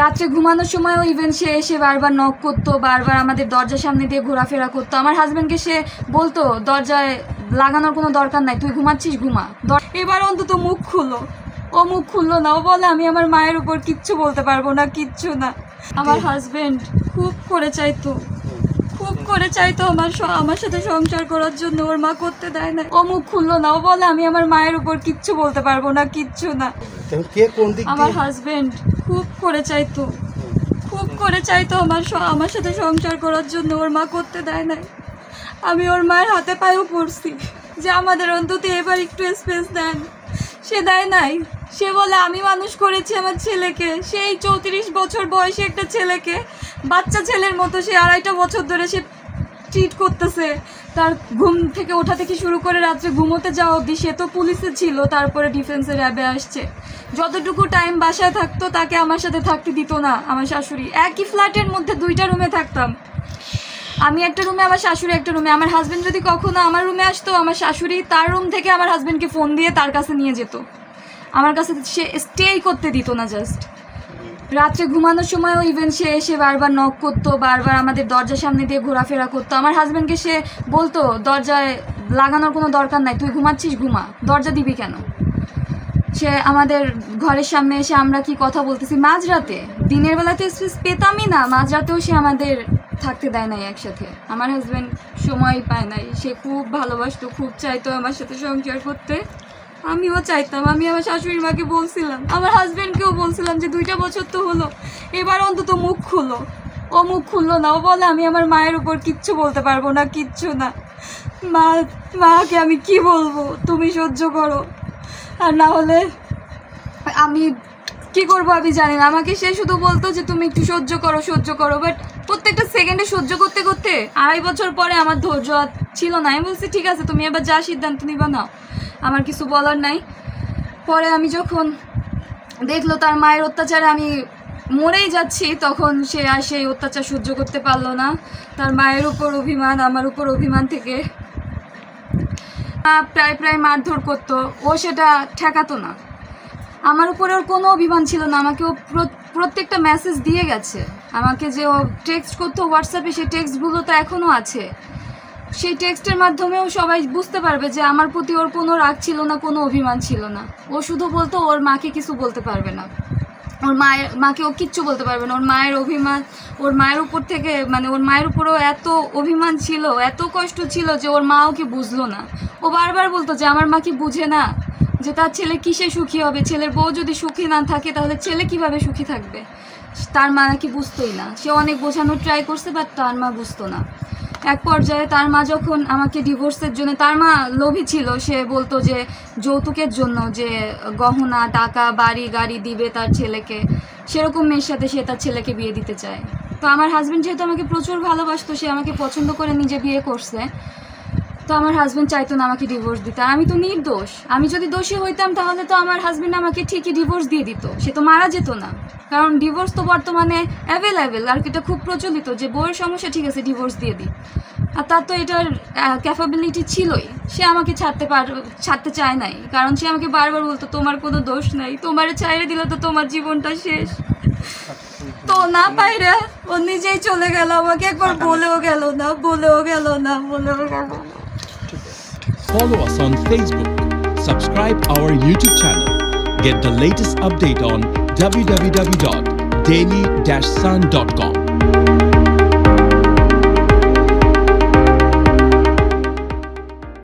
রাত্রে ঘুমানোর সময়ও ইভেন সে এসে বারবার নক করতো, বারবার আমাদের দরজার সামনে দিয়ে ঘোরাফেরা করতো। আমার হাজব্যান্ডকে সে বলতো দরজায় লাগানোর কোনো দরকার নাই, তুই ঘুমাচ্ছিস ঘুমা, এবার অন্তত মুখ খুলো। ও মুখ খুললো না, ও বলে আমি আমার মায়ের উপর কিচ্ছু বলতে পারবো না, কিচ্ছু না। আমার হাজব্যান্ড খুব করে চাইতো আমার সাথে সংসার করার জন্য, ওর মা করতে দেয় না। ও মুখ খুললো না, ও বলে আমি আমার মায়ের উপর কিচ্ছু বলতে পারবো না, কিচ্ছু না। আমার হাজব্যান্ড খুব করে চাইতো আমার সাথে সংসার করার জন্য, ওর মা করতে দেয় না। আমি ওর মায়ের হাতে পায়েও পড়ছি যে আমাদের অন্তত এবার একটু স্পেস দেন, সে দেয় নাই। সে বলে আমি মানুষ করেছি আমার ছেলেকে, সেই 34 বছর বয়সী একটা ছেলেকে বাচ্চা ছেলের মতো সে 2.5 বছর ধরে সে ট্রিট করতেছে। তার ঘুম থেকে ওঠা থেকে শুরু করে রাত্রে ঘুমোতে যাওয়া অবধি সে তো পুলিশে ছিল, তারপরে ডিফেন্সের র্যাবে আসছে। যতটুকু টাইম বাসায় থাকতো তাকে আমার সাথে থাকতে দিত না আমার শাশুড়ি। একই ফ্ল্যাটের মধ্যে 2টা রুমে থাকতাম, আমি একটা রুমে, আমার শাশুড়ি একটা রুমে। আমার হাজব্যান্ড যদি কখনো আমার রুমে আসতো, আমার শাশুড়ি তার রুম থেকে আমার হাজব্যান্ডকে ফোন দিয়ে তার কাছে নিয়ে যেত, আমার কাছে সে স্টেই করতে দিত না। জাস্ট রাত্রে ঘুমানোর সময়ও ইভেন সে এসে বারবার নক করতো, বারবার আমাদের দরজার সামনে দিয়ে ঘোরাফেরা করতো। আমার হাজব্যান্ডকে সে বলতো দরজায় লাগানোর কোনো দরকার নাই, তুই ঘুমাচ্ছিস ঘুমা, দরজা দিবি কেন। সে আমাদের ঘরের সামনে এসে আমরা কি কথা বলতেছি মাঝরাতে, দিনের বেলাতে স্পেস পেতামই না, মাঝরাতেও সে আমাদের থাকতে দেয় নাই একসাথে। আমার হাজব্যান্ড সময় পায় নাই, সে খুব ভালোবাসতো, খুব চাইতো আমার সাথে সংসার করতে, আমিও চাইতাম। আমি আমার শাশুড়ির মাকে বলছিলাম, আমার হাজব্যান্ডকেও বলছিলাম যে 2টা বছর তো হলো, এবার অন্তত মুখ খুলো। ও মুখ খুললো না, ও বলে আমি আমার মায়ের উপর কিচ্ছু বলতে পারবো না, কিচ্ছু না। মাকে আমি কি বলবো, তুমি সহ্য করো, আর না হলে আমি কি করবো আমি জানি না। আমাকে সে শুধু বলতো যে তুমি একটু সহ্য করো, বাট প্রত্যেকটা সেকেন্ডে সহ্য করতে 2.5 বছর পরে আমার ধৈর্য ছিল না। আমি বলছি ঠিক আছে তুমি এবার যা সিদ্ধান্ত নিবা নাও, আমার কিছু বলার নাই। পরে আমি যখন দেখলো তার মায়ের অত্যাচারে আমি মরেই যাচ্ছি, তখন সে আর সেই অত্যাচার সহ্য করতে পারলো না। তার মায়ের উপর অভিমান, আমার উপর অভিমান থেকে প্রায় মারধর করতো। ও সেটা ঠেকাতো না, আমার উপরে ওর কোনো অভিমান ছিল না। আমাকে ও প্রত্যেকটা মেসেজ দিয়ে গেছে, আমাকে যে ও টেক্সট করতো হোয়াটসঅ্যাপে, সেই টেক্সটগুলো তো এখনও আছে। সেই টেক্সটের মাধ্যমেও সবাই বুঝতে পারবে যে আমার প্রতি ওর কোনো রাগ ছিল না, কোনো অভিমান ছিল না। ও শুধু বলতো ওর মাকে কিছু বলতে পারবে না, ওর মাকে ও কিচ্ছু বলতে পারবে না। ওর মায়ের অভিমান, ওর মায়ের উপর থেকে মানে ওর মায়ের উপরেও এত অভিমান ছিল, এত কষ্ট ছিল যে ওর মা ওকে বুঝলো না। ও বারবার বলতো যে আমার মা কি বুঝে না যে তার ছেলে কিসে সুখী হবে, ছেলের বউ যদি সুখী না থাকে তাহলে ছেলে কিভাবে সুখী থাকবে। তার মা নাকি বুঝতোই না। সে অনেক বোঝানোর ট্রাই করছে, বাট তার মা বুঝতো না। এক পর্যায়ে তার মা যখন আমাকে ডিভোর্সের জন্য, তার মা লোভী ছিল, সে বলতো যে যৌতুকের জন্য যে গহনা টাকা বাড়ি গাড়ি দিবে তার ছেলেকে, সেরকম মেয়ের সাথে সে তার ছেলেকে বিয়ে দিতে চায়। তো আমার হাজব্যান্ড যেহেতু আমাকে প্রচুর ভালোবাসতো, সে আমাকে পছন্দ করে নিজে বিয়ে করছে, তো আমার হাজব্যান্ড চাইতো না আমাকে ডিভোর্স দিতে। আর আমি তো নির্দোষ, আমি যদি দোষী হইতাম তাহলে তো আমার হাজব্যান্ড আমাকে ঠিকই ডিভোর্স দিয়ে দিত, সে তো মারা যেত না। কারণ ডিভোর্স তো বর্তমানে অ্যাভেলেবেল, আর এটা খুব প্রচলিত যে বউয়ের সমস্যা ঠিক আছে ডিভোর্স দিয়ে দিই, আর তার তো এটার ক্যাপাবিলিটি ছিলই। সে আমাকে ছাড়তে চায় নাই, কারণ সে আমাকে বারবার বলতো তোমার কোনো দোষ নাই, তোমার ছাইড়ে দিলে তো তোমার জীবনটা শেষ। তো না পাইরে ও নিজেই চলে গেল, আমাকে একবার বলেও গেল না। Follow us on Facebook. Subscribe our YouTube channel. Get the latest update on www.daily-sun.com.